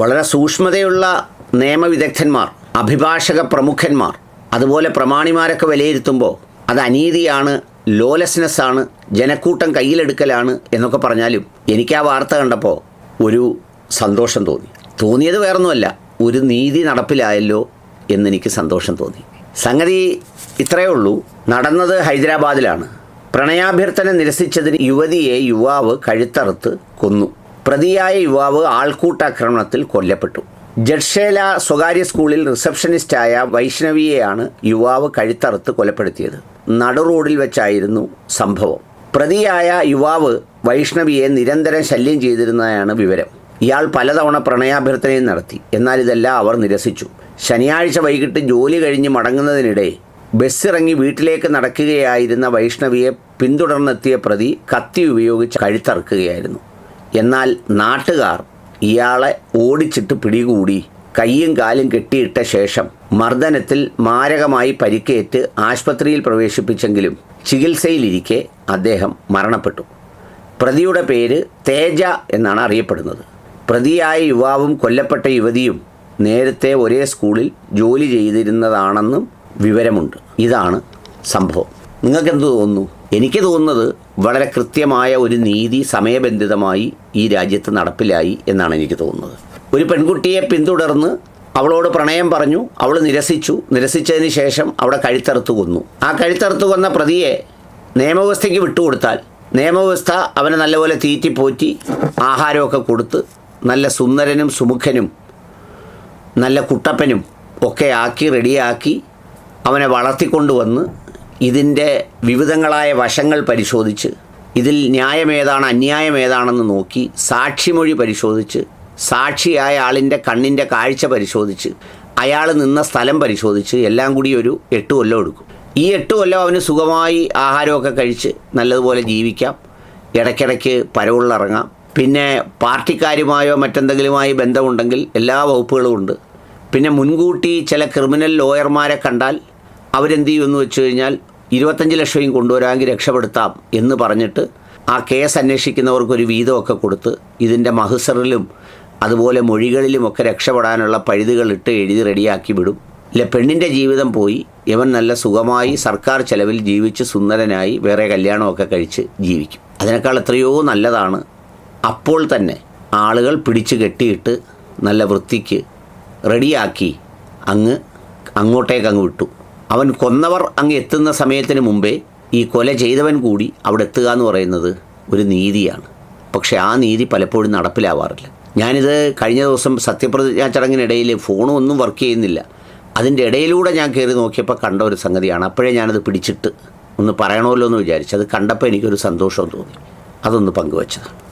വളരെ സൂക്ഷ്മതയുള്ള നിയമവിദഗ്ധന്മാർ, അഭിഭാഷക പ്രമുഖന്മാർ, അതുപോലെ പ്രമാണിമാരൊക്കെ വിലയിരുത്തുമ്പോൾ അത് അനീതിയാണ്, ലോലെസ്നെസ്സാണ്, ജനക്കൂട്ടം കയ്യിലെടുക്കലാണ് എന്നൊക്കെ പറഞ്ഞാലും എനിക്ക് ആ വാർത്ത കണ്ടപ്പോൾ ഒരു സന്തോഷം തോന്നിയത് വേറൊന്നുമല്ല, ഒരു നീതി നടപ്പിലായല്ലോ എന്നെനിക്ക് സന്തോഷം തോന്നി. സംഗതി ഇത്രയേ ഉള്ളൂ. നടന്നത് ഹൈദരാബാദിലാണ്. പ്രണയാഭ്യർത്ഥന നിരസിച്ചതിന് യുവതിയെ യുവാവ് കഴുത്തറുത്ത് കൊന്നു. പ്രതിയായ യുവാവ് ആൾക്കൂട്ടാക്രമണത്തിൽ കൊല്ലപ്പെട്ടു. ജഡ്ഷേല സ്വകാര്യ സ്കൂളിൽ റിസപ്ഷനിസ്റ്റായ വൈഷ്ണവിയെയാണ് യുവാവ് കഴുത്തറുത്ത് കൊലപ്പെടുത്തിയത്. നടു റോഡിൽ വെച്ചായിരുന്നു സംഭവം. പ്രതിയായ യുവാവ് വൈഷ്ണവിയെ നിരന്തരം ശല്യം ചെയ്തിരുന്നതാണ് വിവരം. ഇയാൾ പലതവണ പ്രണയാഭ്യർത്ഥനയും നടത്തി. എന്നാൽ ഇതെല്ലാം അവർ നിരസിച്ചു. ശനിയാഴ്ച വൈകിട്ട് ജോലി കഴിഞ്ഞ് മടങ്ങുന്നതിനിടെ ബസ്സിറങ്ങി വീട്ടിലേക്ക് നടക്കുകയായിരുന്ന വൈഷ്ണവിയെ പിന്തുടർന്നെത്തിയ പ്രതി കത്തി ഉപയോഗിച്ച് കഴുത്തറുക്കുകയായിരുന്നു. എന്നാൽ നാട്ടുകാർ ഇയാളെ ഓടിച്ചിട്ട് പിടികൂടി കയ്യും കാലും കെട്ടിയിട്ട ശേഷം മർദ്ദനത്തിൽ മാരകമായി പരിക്കേറ്റ് ആശുപത്രിയിൽ പ്രവേശിപ്പിച്ചെങ്കിലും ചികിത്സയിലിരിക്കെ അദ്ദേഹം മരണപ്പെട്ടു. പ്രതിയുടെ പേര് തേജ എന്നാണ് അറിയപ്പെടുന്നത്. പ്രതിയായ യുവാവും കൊല്ലപ്പെട്ട യുവതിയും നേരത്തെ ഒരേ സ്കൂളിൽ ജോലി ചെയ്തിരുന്നതാണെന്നും വിവരമുണ്ട്. ഇതാണ് സംഭവം. നിങ്ങൾക്കെന്ത് തോന്നുന്നു? എനിക്ക് തോന്നുന്നത് വളരെ കൃത്യമായ ഒരു നീതി സമയബന്ധിതമായി ഈ രാജ്യത്ത് നടപ്പിലായി എന്നാണ് എനിക്ക് തോന്നുന്നത്. ഒരു പെൺകുട്ടിയെ പിന്തുടർന്ന് അവളോട് പ്രണയം പറഞ്ഞു, അവൾ നിരസിച്ചതിന് ശേഷം അവിടെ കഴുത്തറുത്ത് കൊന്നു. ആ കഴുത്തറുത്ത് കൊന്ന പ്രതിയെ നിയമവ്യവസ്ഥയ്ക്ക് വിട്ടുകൊടുത്താൽ നിയമവ്യവസ്ഥ അവനെ നല്ലപോലെ തീറ്റിപ്പോറ്റി ആഹാരമൊക്കെ കൊടുത്ത് നല്ല സുന്ദരനും സുമുഖനും നല്ല കുട്ടപ്പനും ഒക്കെ ആക്കി റെഡിയാക്കി അവനെ വളർത്തിക്കൊണ്ടുവന്ന് ഇതിൻ്റെ വിവിധങ്ങളായ വശങ്ങൾ പരിശോധിച്ച് ഇതിൽ ന്യായമേതാണ് അന്യായമേതാണെന്ന് നോക്കി സാക്ഷിമൊഴി പരിശോധിച്ച് സാക്ഷിയായ ആളിൻ്റെ കണ്ണിൻ്റെ കാഴ്ച പരിശോധിച്ച് അയാൾ നിന്ന സ്ഥലം പരിശോധിച്ച് എല്ലാം കൂടി ഒരു 8 കൊല്ലം എടുക്കും. ഈ 8 കൊല്ലം അവന് സുഖമായി ആഹാരമൊക്കെ കഴിച്ച് നല്ലതുപോലെ ജീവിക്കാം. ഇടയ്ക്കിടയ്ക്ക് പരവുള്ളിറങ്ങാം. പിന്നെ പാർട്ടിക്കാരുമായോ മറ്റെന്തെങ്കിലുമായി ബന്ധമുണ്ടെങ്കിൽ എല്ലാ വകുപ്പുകളും ഉണ്ട്. പിന്നെ മുൻകൂട്ടി ചില ക്രിമിനൽ ലോയർമാരെ കണ്ടാൽ അവരെന്ത് ചെയ്യുമെന്ന് വെച്ച് കഴിഞ്ഞാൽ 25 ലക്ഷം കൊണ്ടുവരാമെങ്കിൽ രക്ഷപ്പെടുത്താം എന്ന് പറഞ്ഞിട്ട് ആ കേസ് അന്വേഷിക്കുന്നവർക്കൊരു വീതമൊക്കെ കൊടുത്ത് ഇതിൻ്റെ മഹസറിലും അതുപോലെ മൊഴികളിലുമൊക്കെ രക്ഷപ്പെടാനുള്ള പഴുതുകളിട്ട് എഴുതി റെഡിയാക്കി വിടും. ഇല്ല, പെണ്ണിൻ്റെ ജീവിതം പോയി ഇവൻ നല്ല സുഖമായി സർക്കാർ ചെലവിൽ ജീവിച്ച് സുന്ദരനായി വേറെ കല്യാണമൊക്കെ കഴിച്ച് ജീവിക്കും. അതിനേക്കാൾ എത്രയോ നല്ലതാണ് അപ്പോൾ തന്നെ ആളുകൾ പിടിച്ച് കെട്ടിയിട്ട് നല്ല വൃത്തിക്ക് റെഡിയാക്കി അങ്ങോട്ടേക്ക് വിട്ടു. അവൻ കൊന്നവർ അങ്ങ് എത്തുന്ന സമയത്തിന് മുമ്പേ ഈ കൊല ചെയ്തവൻ കൂടി അവിടെ എത്തുക എന്ന് പറയുന്നത് ഒരു നീതിയാണ്. പക്ഷേ ആ നീതി പലപ്പോഴും നടപ്പിലാവാറില്ല. ഞാനിത് കഴിഞ്ഞ ദിവസം സത്യപ്രതിജ്ഞാ ചടങ്ങിനിടയിൽ ഫോണും ഒന്നും വർക്ക് ചെയ്യുന്നില്ല. അതിൻ്റെ ഇടയിലൂടെ ഞാൻ കയറി നോക്കിയപ്പോൾ കണ്ട ഒരു സംഗതിയാണ്. അപ്പോഴേ ഞാനത് പിടിച്ചിട്ട് ഒന്ന് പറയണമല്ലോ എന്ന് വിചാരിച്ചു. അത് കണ്ടപ്പോൾ എനിക്കൊരു സന്തോഷം തോന്നി. അതൊന്ന് പങ്കുവച്ചതാണ്.